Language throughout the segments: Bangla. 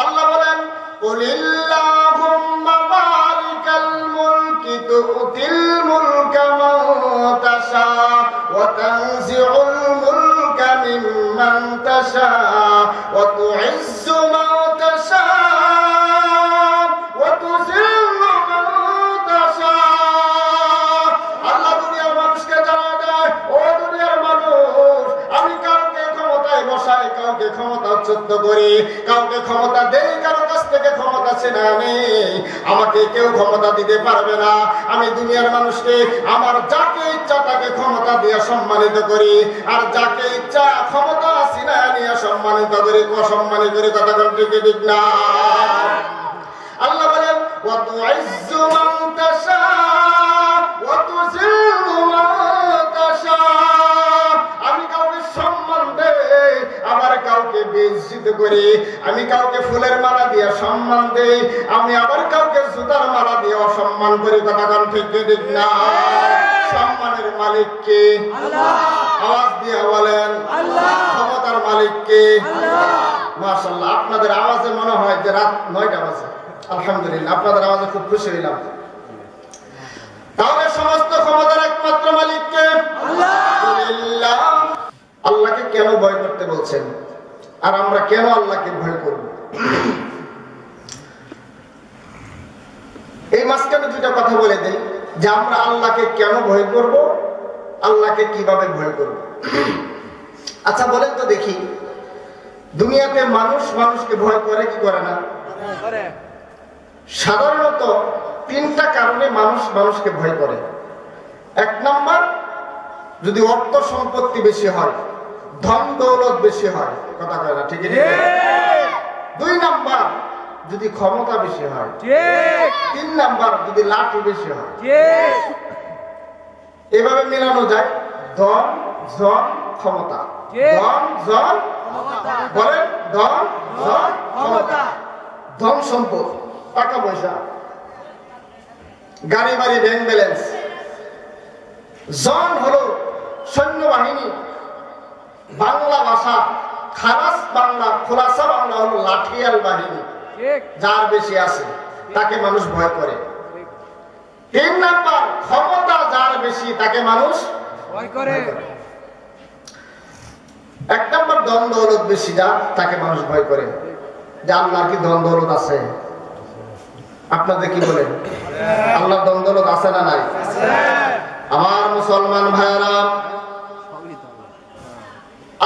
আল্লাহ বলেন কুলিল্লাহুম্মা মালিকাল মুলকি তুতিল মুলকা মান তাশা ওয়া তানজিউল মুলকা মিম্মান তাশা ওয়া তুইজ্জু মান তাশা ওয়া তুযিল্লু মান তাশা। আল্লাহ দুনিয়ার মানুষকে জানায় দেয়, ও দুনিয়ার মানুষ, আমি কাউকে ক্ষমতায় বসাই, কাউকে ক্ষমতাচ্যুত করি, কাউকে ক্ষমতা দেই, কারো কাছ থেকে ক্ষমতা ছিনা নেই। আমাকে কেউ ক্ষমতা দিতে পারবে না। আমি দুনিয়ার মানুষকে আমার যাকে ইচ্ছা তাকে ক্ষমতা দিয়ে সম্মানিত করি, আর যাকে ইচ্ছা ক্ষমতা ছিনা নিয়ে সম্মানিত করি, অসম্মানিত করি। কথা ঠিক ঠিক না? আল্লাহ বলেন ওয়া তুইজ্জু মান তাশা ওয়া তুযিল্লু মান তাশা। আমি কাউকে সম্মান দেই, আবার কাউকে বেইজ্জত করি। আমি কাউকে ফুলের মালা দিয়ে সম্মান দেই, আমি আবার কাউকে জুতার মালা দিয়ে অসম্মান করি। কথা ঠিক ঠিক না? সম্মানের মালিক কে? আল্লাহ। আওয়াজ দিয়ে বলেন আল্লাহ। ক্ষমতার মালিক কে? আল্লাহ। মাশাআল্লাহ, আপনাদের আওয়াজে মনে হয় যে রাত 9টা বাজে। আলহামদুলিল্লাহ, আপনাদের আওয়াজে খুব খুশি হইলাম। তাহলে সমস্ত ক্ষমতার একমাত্র মালিক কে? আল্লাহ। আল্লাহকে কেন ভয় করতে বলছেন, আর আমরা কেন আল্লাহকে ভয় করব? এই মাঝখানে দুইটা কথা বলে দেই যে আমরা আল্লাহকে কেন ভয় করব, আল্লাহকে কিভাবে ভয় করব। আচ্ছা বলেন তো দেখি, দুনিয়াতে মানুষ মানুষকে ভয় করে কি করে না? সাধারণত 3টা কারণে মানুষ মানুষকে ভয় করে। 1 নাম্বার, যদি অর্থ সম্পত্তি বেশি হয়, ধন দৌলত বেশি হয়। কথা কয় না? ঠিক আছে। 2 নাম্বার, যদি ক্ষমতা বেশি হয়। 3 নাম্বার, যদি লাঠি বেশি হয়। এভাবে মিলানো যায় ধন, জন, ক্ষমতা। ধন, জন, বলেন ধন, জন, ক্ষমতা। ধন সম্পদ, টাকা পয়সা, গাড়ি বাড়ি, ব্যাংক ব্যালেন্স। জন হলো সৈন্যবাহিনী। বাংলা ভাষা খালাস বাংলা, খোলাসা বাংলা হলো লাঠিয়াল বাহিনী। যার বেশি আছে তাকে মানুষ ভয় করে। 3 নাম্বার, ক্ষমতা যার বেশি তাকে মানুষ ভয় করে। 1 নাম্বার, ধন দৌলত বেশি যা তাকে মানুষ ভয় করে। যে আল্লাহর কি ধন দৌলত আছে? আপনাদের কি বলেন? আল্লাহর ধন দৌলত আছে না নাই? আমার মুসলমান ভাইরা,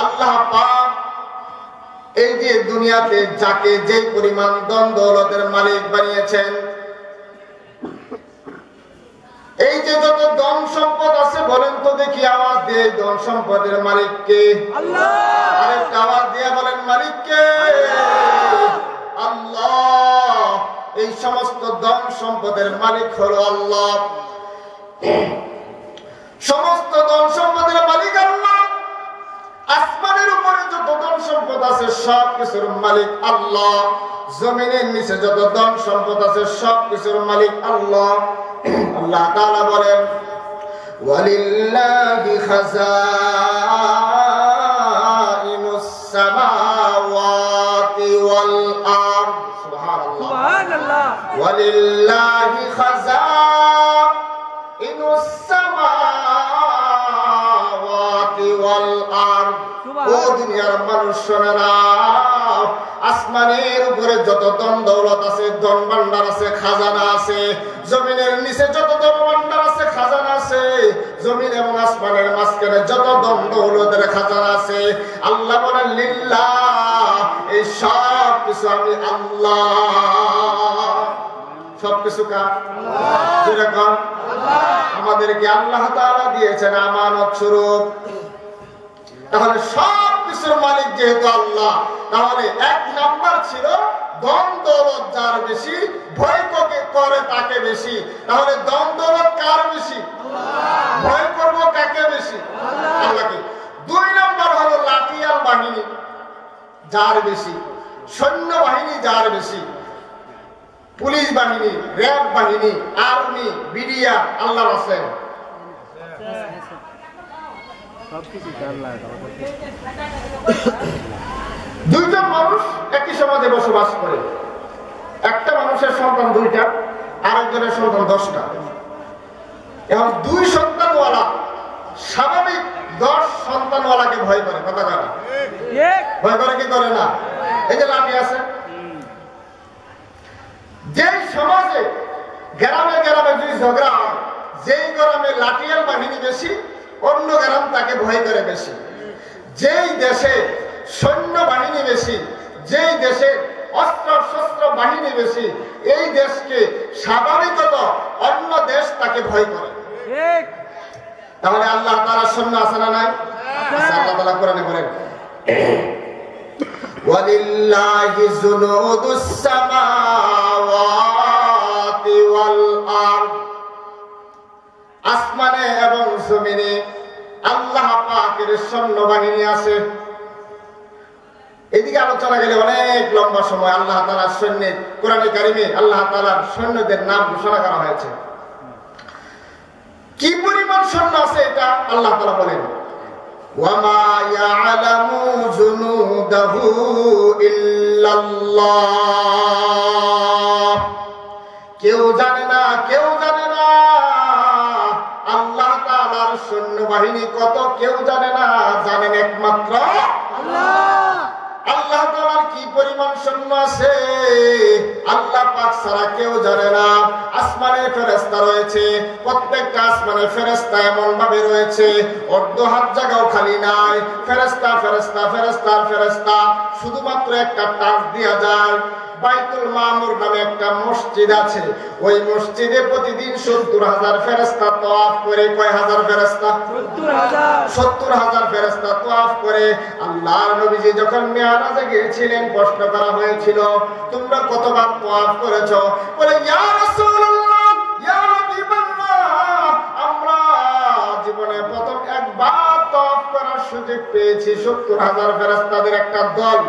আল্লাহ পাক এই যে দুনিয়াতে যাকে যে পরিমাণ ধন দৌলতের মালিক বানিয়েছেন, এই যে যত ধন সম্পদ আছে, বলেন তো দেখি আওয়াজ দিয়ে ধন সম্পদের মালিক কে? আল্লাহ। আরেকটা আওয়াজ দিয়ে বলেন মালিক কে? আল্লাহ। এই সমস্ত ধন সম্পদের মালিক হলো আল্লাহ। সমস্ত ধন সম্পদের মালিক আল্লাহ। আসমানের উপরে যত ধন সম্পদ আছে সব কিছুর মালিক আল্লাহ। জমিনের নিচে যত ধন সম্পদ আছে সব কিছুর মালিক আল্লাহ। আল্লাহ তাআলা বলেন ওয়ালিল্লাহি খাযাইনুস সামাওয়াতি ওয়াল আরদ। সুবহানাল্লাহ, সুবহানাল্লাহ। ওয়ালিল্লাহি খাযাইনুস সামাওয়াতি ওয়াল আরদ। ও দুনিয়ার মানুষ শোনেরা, আসমানের উপরে যত ধন দৌলত আছে, ধন ভান্ডার আছে, খাজানা আছে, জমিনের নিচে যত ধন ভান্ডার আছে, খাজানা আছে, জমিন এবং আসমানের মাঝখানে যত ধন দৌলতের খাজানা আছে, আল্লাহ বলেন লিল্লাহ, এই সব কিছু আমি আল্লাহ। সবকিছু কার? আল্লাহ। আমাদেরকে আল্লাহ তাআলা দিয়েছেন আমানত স্বরূপ। তাহলে সব কিছুর মালিক যেহেতু আল্লাহ, তাহলে 1 নাম্বার ছিল ধন দৌলত যার বেশি ভয় করে তাকে বেশি। তাহলে ধন দৌলত কার বেশি? ভয় করব কাকে বেশি? আল্লাহকে। 2 নাম্বার হলো লাঠিয়াল বাহিনী যার বেশি, সৈন্য বাহিনী যার বেশি, পুলিশ বাহিনী, র্যাব বাহিনী, আর্মি, বিডিআর আল্লাহর আছে। দুইজন মানুষ একই সমাজে বসবাস করে, একটা মানুষের সন্তান 2টা, আরেকজনের সন্তান 10টা। এখন 2 সন্তানওয়ালা স্বাভাবিক 10 সন্তানওয়ালাকে ভয় করে, কথা বলে ভয় করে কি করে না? এই যে লাঠি আছে, যে সমাজে গ্রামে গ্রামে যদি ঝগড়া হয়, যেই গ্রামে লাঠিয়াল বাহিনী বেশি, অন্য গ্রাম তাকে ভয় করে বেশি। যেই দেশে সৈন্য বাহিনী বেশি, যেই দেশে অস্ত্র শস্ত্র বাহিনী বেশি, এই দেশকে স্বাভাবিকত অন্য দেশ তাকে ভয় করে। তাহলে আল্লাহ তাআলার সৈন্য আছে না নাই? আল্লাহ তাআলা কোরআনে বলেন, ওয়ালিল্লাহি জুনুদুস সামাওয়াতি ওয়াল আরদ, আসমানে এবং জমিনে আল্লাহ পাকের সৈন্যবাহিনী আছে। এদিকে আলোচনা গেলে অনেক লম্বা সময়। আল্লাহ তাআলার সৈন্যের কোরআনে কারিমে আল্লাহ তাআলার সৈন্যদের নাম ঘোষণা করা হয়েছে। কি পরিমাণ সৈন্য আছে এটা আল্লাহ তাআলা বলেন, ওয়ামা ইয়ালামু জুনুদাহু ইল্লাল্লাহ, কেউ জানে না, কেউ জানে না আল্লাহ তাআলার সৈন্যবাহিনী কত, কেউ জানে না, জানেন একমাত্র আল্লাহ। আল্লাহ তাআলার কি পরিমাণ সৈন্য আছে আল্লাহ পাক ছাড়া কেউ জানে না। আসমানে ফেরেশতা রয়েছে, প্রত্যেকটা আসমানে ফেরেশতা এমন ভাবে রয়েছে অর্ধ হাত জায়গাও খালি নাই, ফেরেশতা ফেরেশতা ফেরেশতা ফেরেশতা। শুধুমাত্র একটা টাচ দেয়া যায়। বাইতুল মামুর নামে একটা মসজিদ আছে, ওই মসজিদে প্রতিদিন 70,000 ফেরেশতা তওয়াফ করে। কয় হাজার ফেরেশতা? 70,000 ফেরেশতা তওয়াফ করে। আল্লাহর নবীজি যখন মিরাজে গিয়েছিলেন, প্রশ্ন করা হয়েছিল, তোমরা কতবার তওয়াফ করেছো? বলে, ইয়া রাসূলুল্লাহ, ইয়া হাবিবাল্লাহ, আমরা জীবনে প্রথম একবার তওয়াফ করার সুযোগ পেয়েছি। 70,000 ফেরেশতাদের একটা দল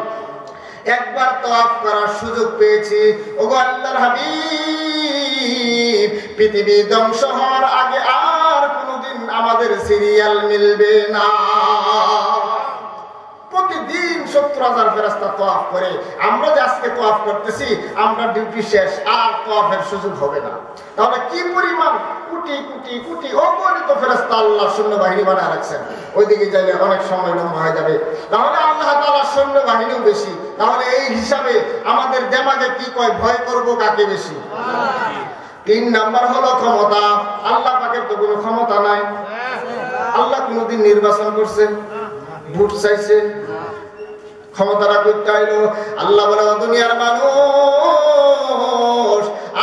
একবার তওয়াফ করার সুযোগ পেয়েছি। ওগো আল্লাহর হাবিব, পৃথিবী ধ্বংস হওয়ার আগে আর কোনোদিন আমাদের সিরিয়াল মিলবে না। প্রতিদিন 70,000 ফেরেশতা তওয়াফ করে। আমরা যে আজকে তওয়াফ করতেছি, আমরা ডিউটি শেষ, আর তওয়াফের সুযোগ হবে না। তাহলে কি পরিমাণ কোটি কোটি কোটি অগণিত ফেরেশতা আল্লাহ সৈন্যবাহিনী বানায় রাখছেন। ওইদিকে যাইলে অনেক সময় লম্বা হয়ে যাবে। তাহলে আল্লাহ তাআলার সৈন্যবাহিনীও বেশি। তাহলে এই হিসাবে আমাদের দেমাগে কি কয়, ভয় করব কাকে বেশি? 3 নাম্বার হলো ক্ষমতা। আল্লাহ পাকের তো কোনো ক্ষমতা নাই। আল্লাহ কোনদিন নির্বাচন করছে, ভোট চাইছে, ক্ষমতাটা করতে আইলো? আল্লাহ বলে, দুনিয়ার মানুষ,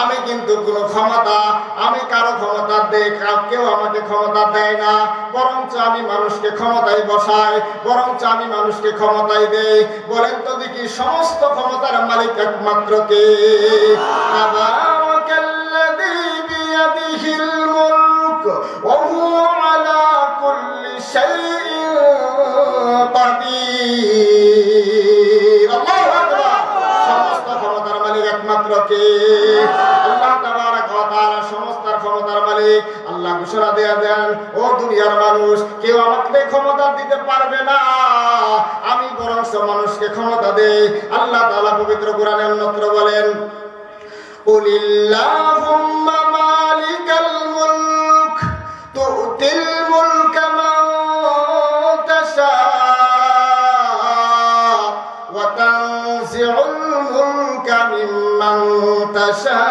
আমি কিন্তু কোনো ক্ষমতা, আমি কারো ক্ষমতা দেই, কেউ আমাকে ক্ষমতা দেয় না, বরঞ্চ আমি মানুষকে ক্ষমতায় বসাই, বরঞ্চ আমি মানুষকে ক্ষমতায় দেই। বলেন তো দেখি, সমস্ত ক্ষমতার মালিক একমাত্র কে? তাবারাকাল্লাযী বিয়াদিহিল মুলক ওয়া হুয়া আলা কুল্লি শাইইন কাদির। আল্লাহু আকবার। সমস্ত ক্ষমতার মালিক একমাত্র কে? আল্লাহ তাবারাক ওয়া তাআলা সমস্ত ক্ষমতার মালিক। আল্লাহ ঘোষণা দেন, ও দুনিয়ার মানুষ, কেউ আমাকে ক্ষমতা দিতে পারবে না, আমি বরং মানুষকে ক্ষমতা দেই। আল্লাহ তাআলা পবিত্র কোরআনে অন্যত্র বলেন, কুলিল্লাহুম্মা মালিকাল মুলক তুতিল মুলকা মান তাশা ওয়া তানজিউল মুলকা মিম্মান তাশা।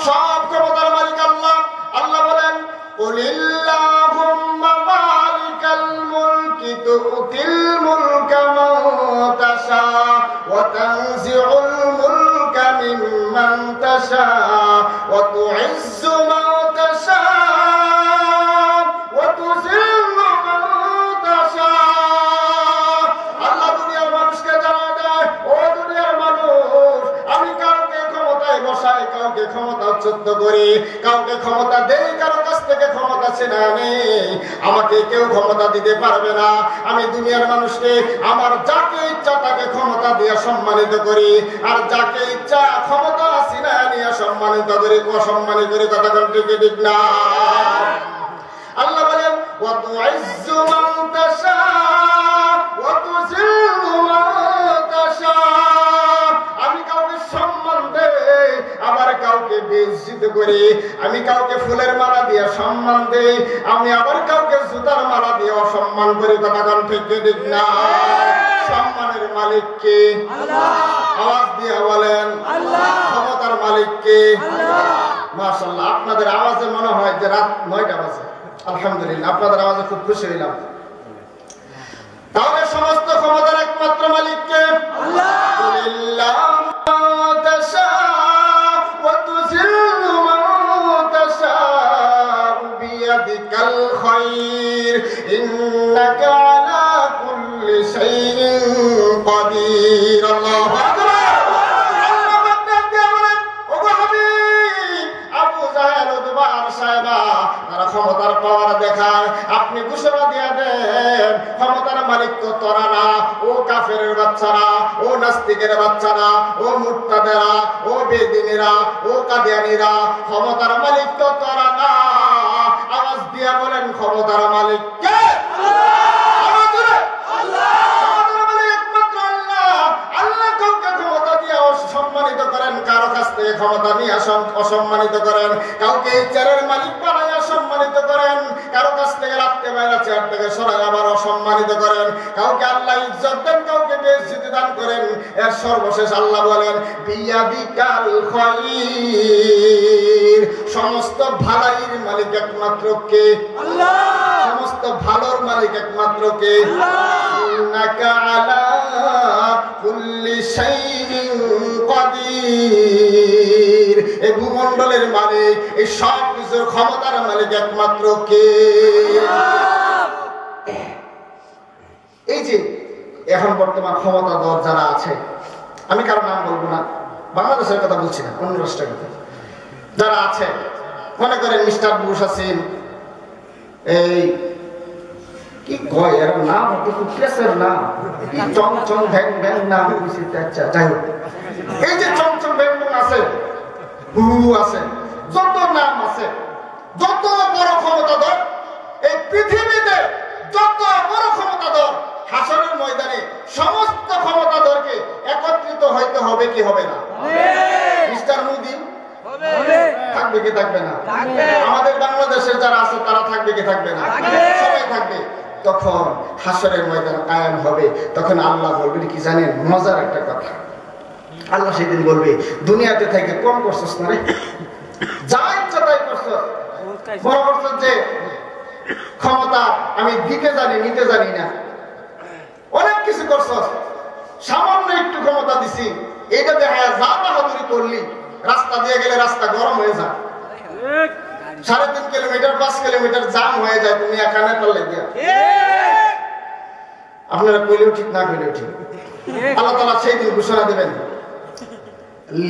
সব ক্ষমতার মালিক আল্লাহ। আল্লাহ বলেন, কুলিল্লাহুম্মা মালিকাল মুলকি তুতিল মুলকা মান তাশা ওয়া তানজিউল মুলকা মিম্মান তাশা ওয়া তুইজ্জু মান তাশা ওয়া তুযিল্লু মান তাশা। আল্লাহ দুনিয়ার মানুষকে জানায় দেয়, ও দুনিয়ার মানুষ, আমি কাউকে ক্ষমতায় বসাই, কাউকে ক্ষমতাচ্যুত করি, কাউকে ক্ষমতা দেই, কারো কাছ থেকে ক্ষমতা ছিনা নেই। আমাকে কেউ ক্ষমতা দিতে পারবে না। আমি দুনিয়ার মানুষকে আমার যাকে ইচ্ছা তাকে ক্ষমতা দিয়ে সম্মানিত করি, আর যাকে ইচ্ছা ক্ষমতা ছিনা নিয়ে সম্মানিত করি, অসম্মানিত করি। কথা ঠিক ঠিক না? আল্লাহ বলেন, ওয়া তুইজ্জু মান তাশা ওয়া তুযিল্লু মান তাশা। আমি কাউকে সম্মান দেই, আবার কাউকে বেইজ্জত করি। আমি কাউকে ফুলের মালা দিয়ে সম্মান দেই, আমি আবার কাউকে জুতার মালা দিয়ে অসম্মান করি। কথা কোন ঠিক ঠিক না? সম্মানের মালিক কে? আল্লাহ। আওয়াজ দিয়ে বলেন আল্লাহ। ক্ষমতার মালিক কে? আল্লাহ। মাশাআল্লাহ, আপনাদের আওয়াজে মনে হয় যে রাত 9টা বাজে। আলহামদুলিল্লাহ, আপনাদের আওয়াজে খুব খুশি হইলাম। তাহলে সমস্ত ক্ষমতার একমাত্র মালিক কে? আল্লাহ। লিল্লাহি মা তাশা ওয়া তুযিল্লু মান তাশা বিয়াদিকাল খায়র ইন্নাকা আলা কুল্লি শাইইন কাদির। আল্লাহু আকবার। তারা ক্ষমতার পাওয়ার দেখায়, আপনি ঘোষণা দিয়ে দেন ক্ষমতার মালিক তো তোরা না, ও কাফেরের বাচ্চারা, ও নাস্তিকের বাচ্চারা, ও মুরতাদেরা, ও বেদিনীরা, ও কাদিয়ানীরা, ক্ষমতার মালিক তো তোরা না। আওয়াজ দিয়ে বলেন ক্ষমতার মালিক কে? সম্মানিত করেন, কারো কাছ থেকে ক্ষমতা নিয়ে অসম্মানিত করেন, কাউকে চেয়ারের মালিক বানাইয়া সম্মানিত করেন, কারো কাছ থেকে রাখতে বাইরে চেয়ার থেকে সরাই আবার অসম্মানিত করেন, কাউকে আল্লাহ ইজ্জত দেন, কাউকে বেইজ্জতি দান করেন। এর সর্বশেষ আল্লাহ বলেন বিয়াদিকাল খায়র। সমস্ত ভালাইয়ের মালিক একমাত্র কে? আল্লাহ। সমস্ত ভালোর মালিক একমাত্র কে? আল্লাহ। ইন্নাকা আলা কুল্লি শাইইন কাদির। এই ভূমণ্ডলের মালিক, এই সব কিছুর ক্ষমতার মালিক একমাত্র কে? এই যে এখন বর্তমান ক্ষমতাধর যারা আছে, আমি কারো নাম বলবো না, বাংলাদেশের কথা বলছি না, অন্য রাষ্ট্রের কথা, যারা আছে মনে করেন মিস্টার বুশ আছেন, এই কি কয় এর নাম একটু প্লেসের নাম কি চমচম ভ্যাং ভ্যাং নাম বুঝিতে। আচ্ছা যাই হোক, এই যে চমচম ভ্যাং ভ্যাং আছে, হু আছে, যত নাম আছে, যত বড় ক্ষমতাধর এই পৃথিবীতে, যত বড় ক্ষমতাধর, হাসরের ময়দানে সমস্ত ক্ষমতাধরকে একত্রিত হইতে হবে কি হবে না? মিস্টার মোদি থাকবে কি থাকবে না? আমাদের বাংলাদেশের যারা আছে তারা থাকবে কি থাকবে না? সবাই থাকবে। তখন হাসরের ময়দান কায়েম হবে, তখন আল্লাহ বলবেন কি জানেন? মজার একটা কথা, আল্লাহ সেদিন বলবে দুনিয়াতে থেকে কম করছস না রে, যা ইচ্ছা তাই করছস, বড় করছস যে ক্ষমতা আমি দিতে জানি নিতে জানি না, অনেক কিছু করছস, সামান্য একটু ক্ষমতা দিছি, এইটা দেখা যা বাহাদুরি করলি, রাস্তা দিয়ে গেলে রাস্তা গরম হয়ে যায়, 3.5 কিলোমিটার 5 কিলোমিটার জাম হয়ে যায়, তুমি এখানে করলে দিয়া। আপনারা কইলেও ঠিক না কইলেও ঠিক, আল্লাহ তাআলা সেই দিন ঘোষণা দেবেন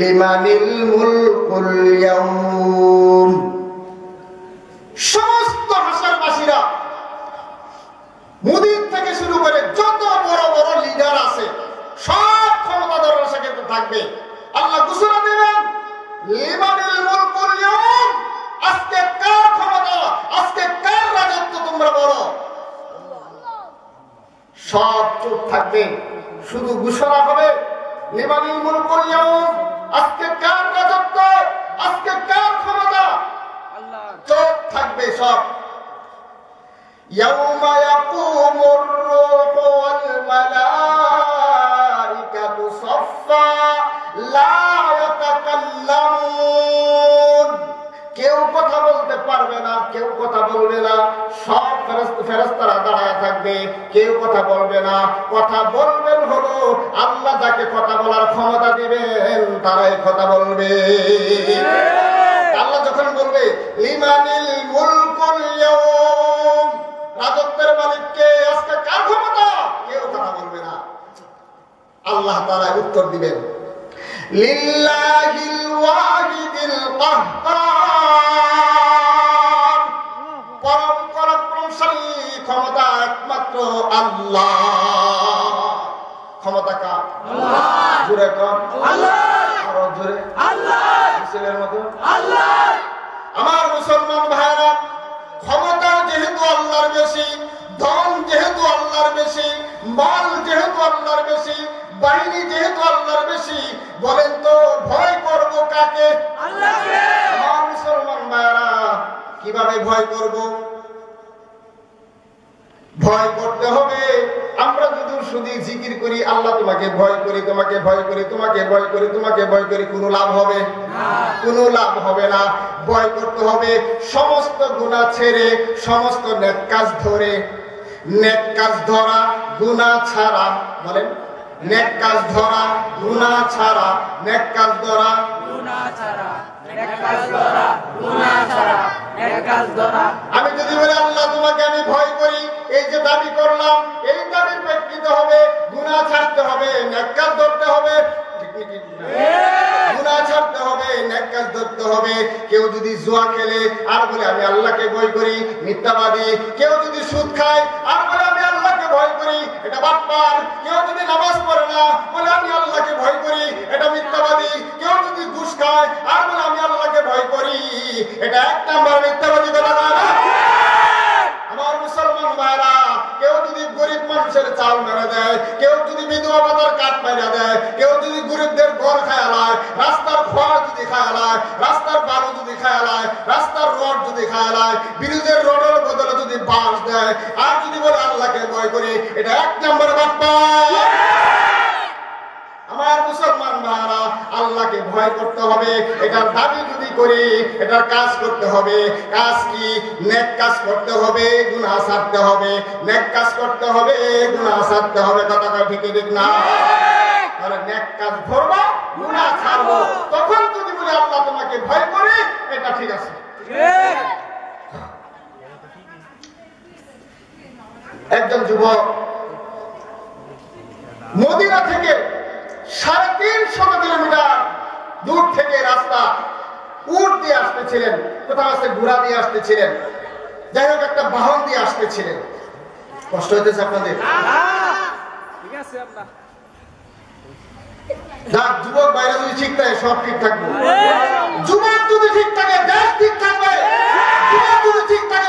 লিমানিল মুলকুল ইয়াউম। সমস্ত হাসরবাসীরা, মুদির থেকে শুরু করে যত বড় বড় লিডার আছে, সব ক্ষমতাধররা সেখানে থাকবে। আল্লাহ ঘোষণা দেবেন লিমানিল মুলকুল ইয়াউম, আজকে কার ক্ষমতা, আজকে কার রাজত্ব তোমরা বলো? সব চুপ থাকবে, শুধু ঘোষণা হবে লিমানিল মুলকুল ইয়াউম, আজকে কার রাজত্ব, আজকে কার ক্ষমতা, চুপ থাকবে সব। ইয়াউমা ইয়াকুমুর রূহু ওয়াল মালাইকাতু সাফফা লা ইয়াতাকাল্লামুন। কেউ কথা বলতে পারবে না, কেউ কথা বলবে না, সব ফেরেশতারা দাঁড়ায় থাকবে, কেউ কথা বলবে না। কথা বলবেন হলো আল্লাহ যাকে কথা বলার ক্ষমতা দিবেন, তারাই কথা বলবে। আল্লাহ যখন বলবে লিমানিল মুলকুল ইয়াউম, রাজত্বের মালিক কে, আজকে কার ক্ষমতা, কেউ কথা বলবে না। আল্লাহ তাআলা উত্তর দিবেন লিল্লাহিল ওয়াহিদিল কাহ্হার, পরম পরাক্রমশালী, ক্ষমতা একমাত্র আল্লাহ। ক্ষমতা কার? আল্লাহ। জোরে কর আল্লাহ, আরো জোরে আল্লাহ, মিছিলের মতো আল্লাহ। আমার মুসলমান ভাইরা, ক্ষমতা যেহেতু আল্লাহর বেশি, ধন যেহেতু আল্লাহর বেশি, মাল যেহেতু আল্লাহর বেশি, বাহিনী যেহেতু আল্লাহর বেশি, বলেন তো ভয় করব কাকে? আল্লাহকে। আমার মুসলমান ভাইরা, কিভাবে ভয় করব? ভয় করতে হবে। আমরা যদি শুধু জিকির করি আল্লাহ তোমাকে ভয় করি, তোমাকে ভয় করি, তোমাকে ভয় করি, তোমাকে ভয় করি, কোনো লাভ হবে না, কোনো লাভ হবে না। ভয় করতে হবে সমস্ত গুনাহ ছেড়ে, সমস্ত নেক কাজ ধরে। নেক কাজ ধরা, গুনাহ ছাড়া। বলেন, নেক কাজ ধরা, গুনাহ ছাড়া। নেক কাজ ধরা, গুনাহ ছাড়া। নেক কাজ ধরা, গুনাহ ছাড়া। নেক কাজ ধরা। আমি যদি বলি আল্লাহ তোমাকে আমি ভয় করি, এই যে দাবি করলাম, এই দাবির প্রেক্ষিতে হবে গুনাহ ছাড়তে হবে, নেক কাজ ধরতে হবে। গুনাহ ছাড়তে হবে, নেক কাজ ধরতে হবে। কেউ যদি জুয়া খেলে আর বলে আমি আল্লাহকে ভয় করি, মিথ্যাবাদী। কেউ যদি সুদ খায় আর বলে আমি আল্লাহকে ভয় করি, এটা বাটপার। কেউ যদি নামাজ পড়ে না বলে আমি আল্লাহকে ভয় করি, এটা মিথ্যাবাদী। কেউ যদি ঘুষ খায় আর বলে আমি আল্লাহকে ভয় করি, এটা এক নাম্বার মিথ্যাবাদী বলা যায় না? আমার মুসলমান ভাইরা, কেউ যদি গরিব মানুষের চাল মেরে দেয়, কেউ যদি বিধবা ভাতার কাঠ মেরে দেয়, কেউ যদি গরিবদের ঘর খায়ালায়, রাস্তার খোয়া যদি খায়ালায়, রাস্তার বালু যদি খায়ালায়, রাস্তার রড যদি খায়ালায়, বিরোধের রডের বদলে যদি বাঁশ দেয়, আর যদি বলে আল্লাহকে ভয় করি, এটা এক নম্বর বাটপার। আমার মুসলমান ভাইরা, আল্লাহকে ভয় করতে হবে। এটার দাবি যদি করি, এটার কাজ করতে হবে। কাজ কি? নেক কাজ করতে হবে, গুনাহ ছাড়তে হবে। নেক কাজ করতে হবে, গুনাহ ছাড়তে হবে। কথা কয় ঠিক ঠিক না? তাহলে নেক কাজ ধরবো, গুনাহ ছাড়বো। তখন যদি বলি আল্লাহ তোমাকে ভয় করে, এটা ঠিক আছে। একজন যুবক মদিনা থেকে 350 কিলোমিটার দূর থেকে রাস্তা উট দিয়ে আসতেছিলেন, কোথাও আছে ঘোড়া দিয়ে আসতেছিলেন, যাই হোক একটা বাহন দিয়ে আসতেছিলেন। কষ্ট হইতেছে আপনাদের? ঠিক আছে। যুবক বাইরে যদি ঠিক থাকে সব ঠিক থাকবে। যুবক যদি ঠিক থাকে দেশ ঠিক থাকবে। যুবক যদি ঠিক থাকে